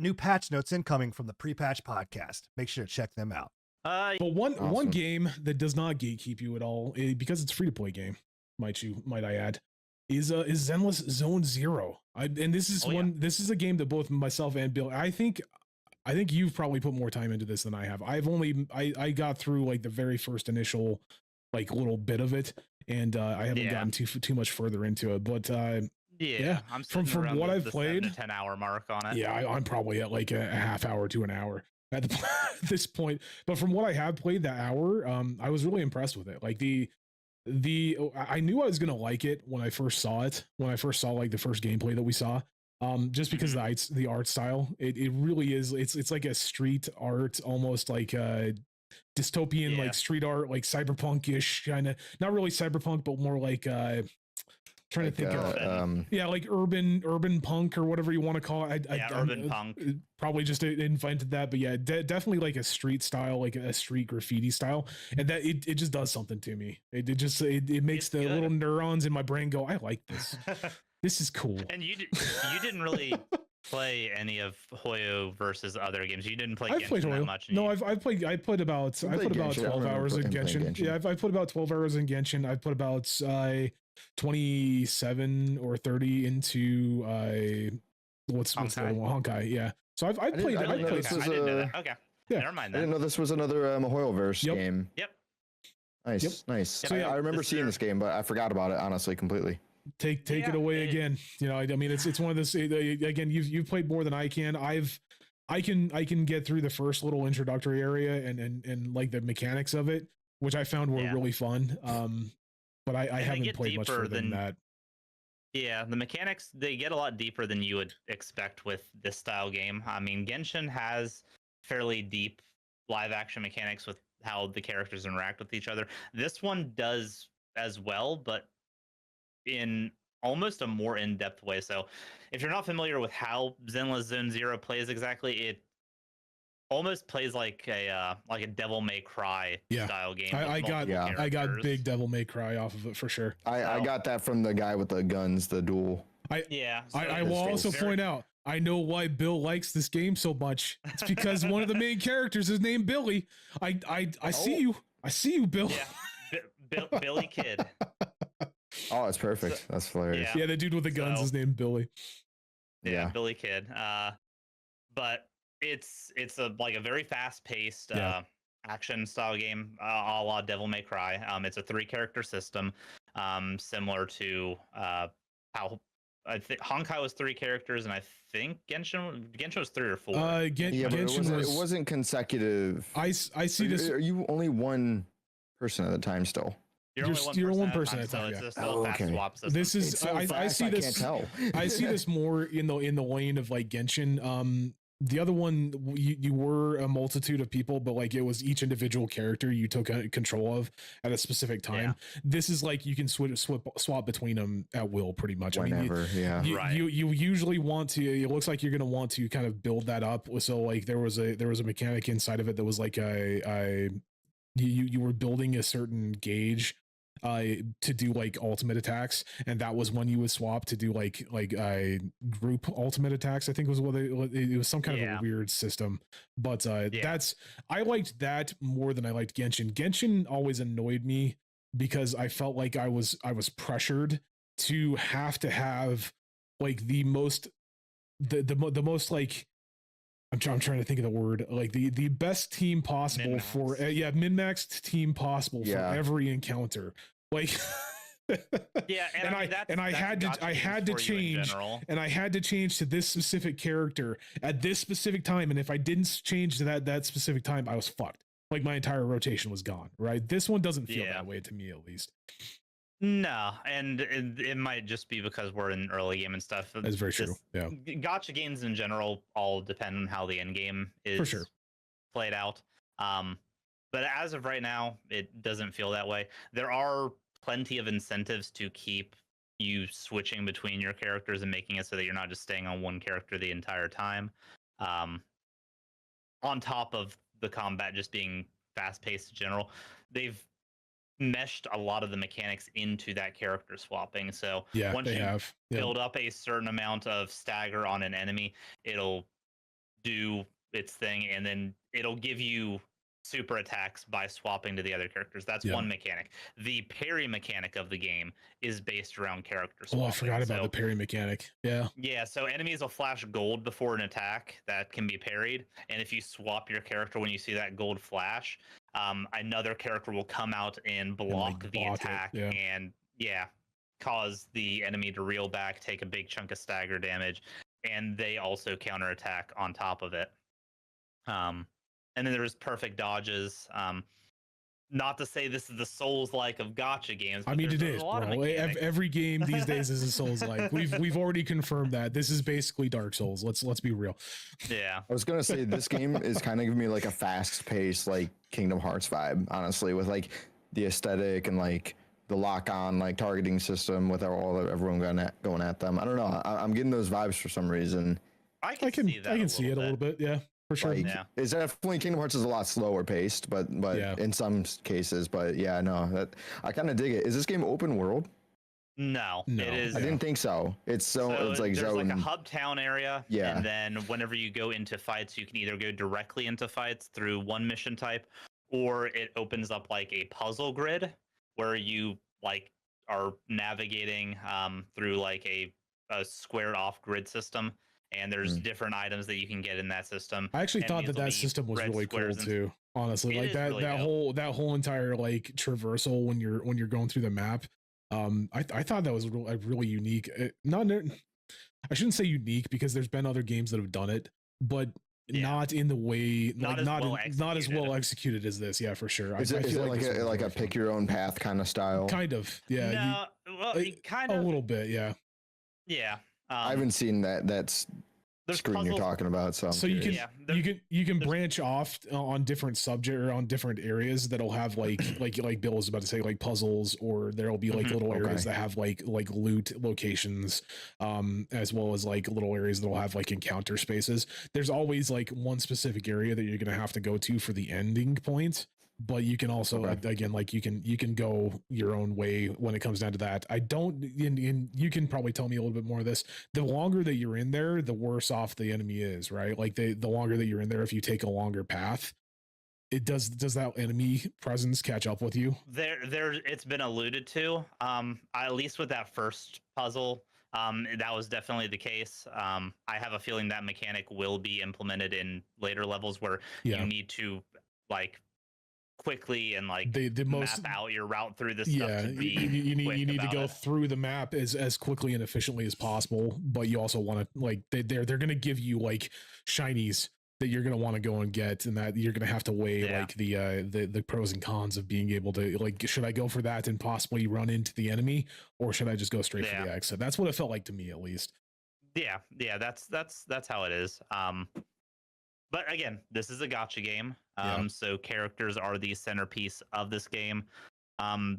New patch notes incoming from the Pre-Patch Podcast. Make sure to check them out. But one game that does not gatekeep you at all, because it's a free-to-play game, might I add, is Zenless Zone Zero. And this is this is a game that both myself and Bill, I think you've probably put more time into this than I have. I got through like the very first initial like little bit of it, and I haven't gotten too much further into it. But I'm from what I've played, 7 to 10 hour mark on it. Yeah, I'm probably at like a half hour to an hour at this point. But from what I have played that hour, I was really impressed with it. Like I knew I was gonna like it when I first saw it. When I first saw like the first gameplay that we saw, just because the art style, it really is. It's like a street art, almost like dystopian, like street art, like cyberpunk-ish kind of. Not really cyberpunk, but more like trying to think of like urban punk or whatever you want to call it. Urban punk. Probably just invented that, but yeah, definitely like a street style, like a street graffiti style, and that it just does something to me. It makes the little neurons in my brain go, I like this. This is cool. And you didn't really play any of Hoyo versus other games. You didn't play Genshin that much. No, I put about 12 hours in Genshin. Yeah, I put about 12 hours in Genshin. I put about 27 or 30 into what's the other one? Honkai. Yeah. So I played. I didn't know that. Okay. Yeah. Never mind. I didn't know this was another Mihoyo-verse game. Yep. Nice. So I remember seeing this game, but I forgot about it honestly completely. Take it away again. You know, I mean, it's one of those. Again, you've played more than I can. I can get through the first little introductory area and like the mechanics of it, which I found were really fun. But I haven't played much further than that. Yeah, the mechanics, they get a lot deeper than you would expect with this style game. I mean, Genshin has fairly deep live action mechanics with how the characters interact with each other. This one does as well, but in almost a more in-depth way. So if you're not familiar with how Zenless Zone Zero plays exactly, it almost plays like a Devil May Cry style game. I got big Devil May Cry off of it for sure. I got that from the guy with the guns, the duel. I will also point out, I know why Bill likes this game so much. It's because one of the main characters is named Billy. I see you, Bill. Yeah, Billy Kid. Oh, that's perfect. That's hilarious. Yeah, the dude with the guns is named Billy. Yeah, Billy Kid. But it's a very fast-paced action style game, a la Devil May Cry. It's a 3-character system, similar to how I think Honkai was 3 characters, and I think Genshin was 3 or 4. Genshin it wasn't consecutive. I see this. Are you only one person at a time still? You're one person at a time. This is so I see this. I see this more in the lane of like Genshin. The other one, you were a multitude of people, but like it was each individual character you took control of at a specific time. This is like you can swap between them at will, pretty much. Whenever, you usually want to. It looks like you're going to want to kind of build that up. So like there was a mechanic inside of it that was like you were building a certain gauge to do like ultimate attacks, and that was when you would swap to do like group ultimate attacks. I think was it was some kind of a weird system, but I liked that more than I liked Genshin. Genshin always annoyed me because I felt like I was pressured to have like the most like I'm trying to think of the word, like the best team possible for min-maxed team possible for every encounter. Like I had to change to this specific character at this specific time, and if I didn't change to that specific time, I was fucked. Like my entire rotation was gone. Right? This one doesn't feel that way to me, at least. No, and it might just be because we're in early game and stuff. That's very true. Yeah, gacha games in general all depend on how the end game is played out. But as of right now, it doesn't feel that way. There are plenty of incentives to keep you switching between your characters and making it so that you're not just staying on one character the entire time. On top of the combat just being fast-paced in general, they've meshed a lot of the mechanics into that character swapping. So once you build up a certain amount of stagger on an enemy, it'll do its thing, and then it'll give you super attacks by swapping to the other characters. That's one mechanic. The parry mechanic of the game is based around character swapping. Oh, I forgot about the parry mechanic. Yeah, so enemies will flash gold before an attack that can be parried, and if you swap your character when you see that gold flash, another character will come out and block the attack and cause the enemy to reel back, take a big chunk of stagger damage, and they also counterattack on top of it. And then there's perfect dodges. Not to say this is the Souls-like of gacha games. I mean, it is, bro. Every game these days is a Souls-like. We've already confirmed that. This is basically Dark Souls. Let's be real. Yeah. I was gonna say this game is kind of giving me like a fast-paced like Kingdom Hearts vibe, honestly, with like the aesthetic and like the lock-on like targeting system with everyone going at them. I don't know. I'm getting those vibes for some reason. I can see it a little bit. Yeah. For sure. Like, it's definitely Kingdom Hearts is a lot slower paced, but in some cases, but yeah, no, that I kind of dig it. Is this game open world? No, it is. I didn't think so. It's like there's like a hub town area, yeah, and then whenever you go into fights, you can either go directly into fights through one mission type, or it opens up like a puzzle grid where you like are navigating through like a squared off grid system. And there's different items that you can get in that system. I actually thought that system was really cool too. Honestly, like that whole entire like traversal when you're going through the map. I thought that was really unique. I shouldn't say unique because there's been other games that have done it, but not in the way not as well executed as this. Yeah, for sure. Is it like a pick your own path kind of style? Kind of. Yeah. No, kind of a little bit. Yeah. Yeah. I haven't seen that screen you're talking about, so you can branch off on different subject or on different areas that'll have like Bill was about to say, like puzzles, or there'll be like little areas that have like loot locations, as well as like little areas that'll have like encounter spaces. There's always like one specific area that you're gonna have to go to for the ending point. But you can also again, like you can go your own way when it comes down to that. You can probably tell me a little bit more of this. The longer that you're in there, the worse off the enemy is, right? Like the longer that you're in there, if you take a longer path, it does that enemy presence catch up with you? There it's been alluded to. At least with that first puzzle, that was definitely the case. I have a feeling that mechanic will be implemented in later levels where you need to like quickly and like map out your route through this stuff. You need to go through the map as quickly and efficiently as possible, but you also want to like they're going to give you like shinies that you're going to want to go and get, and that you're going to have to weigh like the pros and cons of being able to like, should I go for that and possibly run into the enemy, or should I just go straight for the exit? That's what it felt like to me, at least. That's how it is. But again, this is a gacha game, so characters are the centerpiece of this game.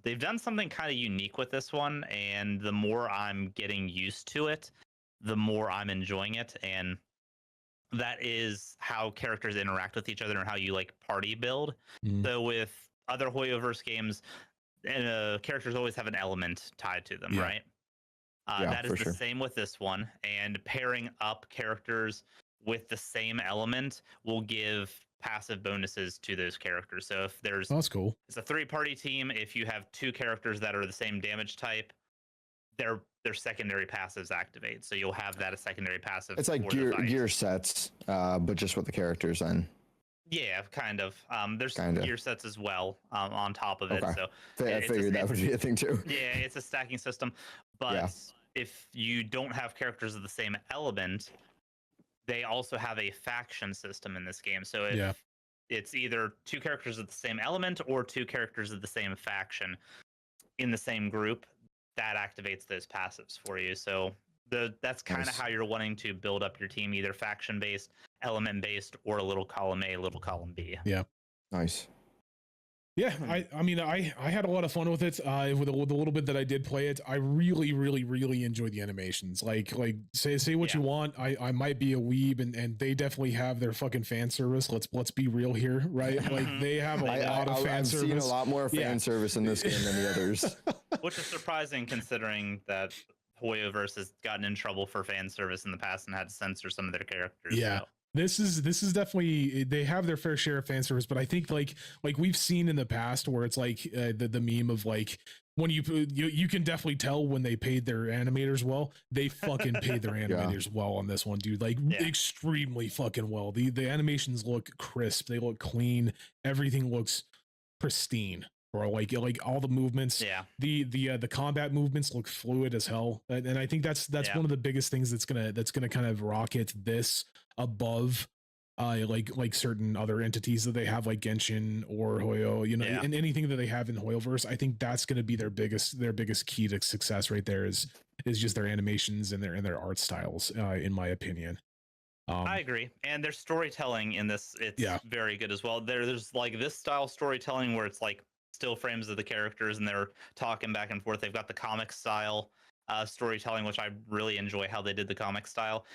They've done something kind of unique with this one, and the more I'm getting used to it, the more I'm enjoying it. And that is how characters interact with each other and how you like party build. So with other Hoyoverse games, characters always have an element tied to them, right? That is the same with this one. And pairing up characters with the same element will give passive bonuses to those characters. So if that's cool. It's a 3-party team. If you have 2 characters that are the same damage type, their secondary passives activate. So you'll have that as secondary passive. It's like gear sets, but just with the characters then. Yeah, kind of. There's gear sets as well on top of it. So I figured that would be a thing too. Yeah, it's a stacking system. But if you don't have characters of the same element, they also have a faction system in this game. So if it's either 2 characters of the same element or 2 characters of the same faction in the same group, that activates those passives for you. So that's kind of how you're wanting to build up your team, either faction based, element based, or a little column A, a little column B. Yeah. Nice. Yeah, I mean, I had a lot of fun with it. With the little bit that I did play it, I really enjoyed the animations. Like say what you want. I might be a weeb, and they definitely have their fucking fan service. Let's be real here, right? Like they have a lot of fan service. I've seen a lot more fan service in this game than the others, which is surprising considering that Hoyoverse has gotten in trouble for fan service in the past and had to censor some of their characters. Yeah. So. This is definitely, they have their fair share of fan service, but I think like we've seen in the past where it's like the meme of like when you can definitely tell when they paid their animators well. They fucking paid their animators well on this one, dude. Like extremely fucking well. The animations look crisp, they look clean, everything looks pristine. Or like all the movements, the combat movements look fluid as hell, and I think that's one of the biggest things that's gonna kind of rocket this above like certain other entities that they have like Genshin or Hoyo, you know, and anything that they have in Hoyoverse. I think that's gonna be their biggest key to success right there is just their animations and their art styles, in my opinion. I agree, and their storytelling in this, it's very good as well. There's like this style storytelling where it's like still frames of the characters and they're talking back and forth. They've got the comic style storytelling, which I really enjoy how they did the comic style,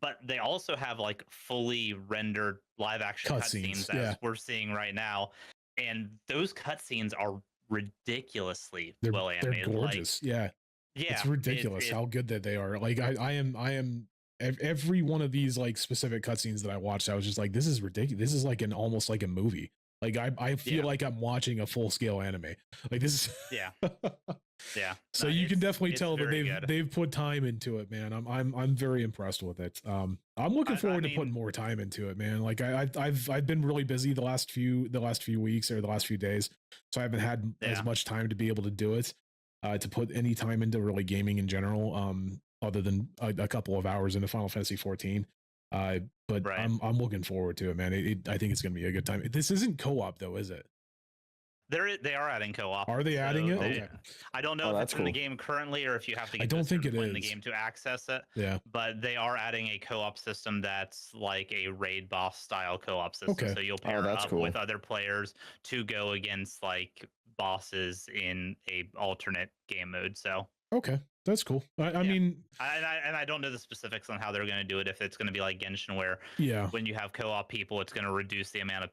but they also have like fully rendered live action cutscenes as we're seeing right now, and those cutscenes are ridiculously well animated. They're gorgeous. Like, it's ridiculous how good that they are. Like I am every one of these like specific cutscenes that I watched, I was just like, this is ridiculous. This is like almost like a movie. Like I feel like I'm watching a full scale anime. Like this is So you can definitely tell that they've put time into it, man. I'm very impressed with it. I'm looking forward to putting more time into it, man. Like I've been really busy the last few weeks or the last few days, so I haven't had as much time to be able to do it, to put any time into really gaming in general, other than a couple of hours into Final Fantasy 14. But I'm looking forward to it, man. I think it's gonna be a good time. This isn't co-op though, is it? They are adding co-op. Are they adding it? Okay. I don't know if it's in the game currently or if you have to get in the game to access it. Yeah. But they are adding a co-op system that's like a raid boss style co-op system. Okay. So you'll pair up with other players to go against like bosses in a alternate game mode. So okay, that's cool. I mean, I don't know the specifics on how they're going to do it. If it's going to be like Genshin, where when you have co-op people, it's going to reduce the amount of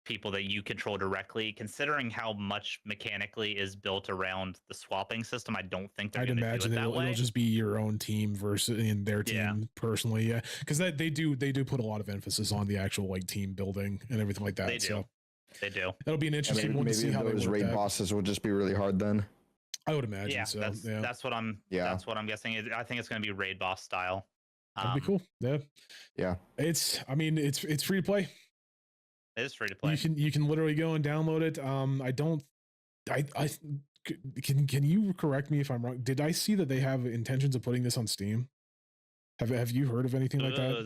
people that you control directly. Considering how much mechanically is built around the swapping system, I don't think they're going to do it that way. It'll just be your own team versus in their team personally. Yeah, because they do put a lot of emphasis on the actual like team building and everything like that. They do. That'll be an interesting one to see how those raid bosses will just be really hard then. I would imagine so. That's what I'm guessing. I think it's going to be raid boss style. That'd be cool. Yeah. It's free to play. It is free to play. You can literally go and download it. Can you correct me if I'm wrong? Did I see that they have intentions of putting this on Steam? Have you heard of anything like that?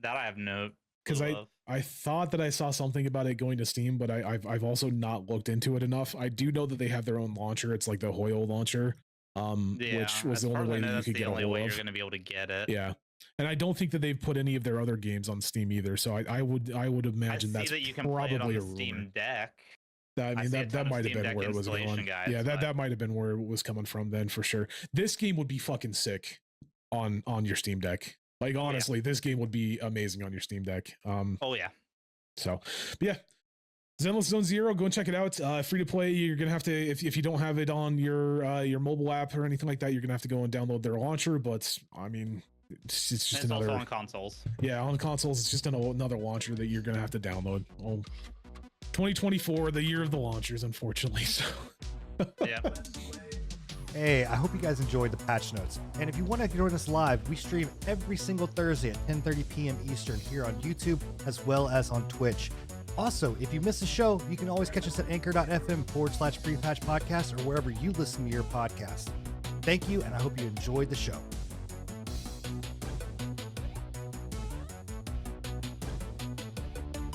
That I have no. Because I thought that I saw something about it going to Steam, but I've also not looked into it enough. I do know that they have their own launcher. It's like the Hoyo launcher, which was the only way that you could get a hold of. You're going to be able to get it. Yeah, and I don't think that they've put any of their other games on Steam either. So I would imagine that's that you can probably play it on a the Steam Deck. I mean that might have been where it was going. That might have been where it was coming from then for sure. This game would be fucking sick on your Steam Deck. Like honestly, this game would be amazing on your Steam Deck. So, but yeah, Zenless Zone Zero, go and check it out. Free to play. You're gonna have to if you don't have it on your mobile app or anything like that, you're gonna have to go and download their launcher. But I mean, it's just another. Also on consoles. Yeah, on consoles, it's just another launcher that you're gonna have to download. 2024, the year of the launchers, unfortunately. So. Yeah. Hey, I hope you guys enjoyed the patch notes. And if you want to join us live, we stream every single Thursday at 10:30 p.m. Eastern here on YouTube as well as on Twitch. Also, if you miss a show, you can always catch us at anchor.fm/prepatch podcast or wherever you listen to your podcast. Thank you, and I hope you enjoyed the show.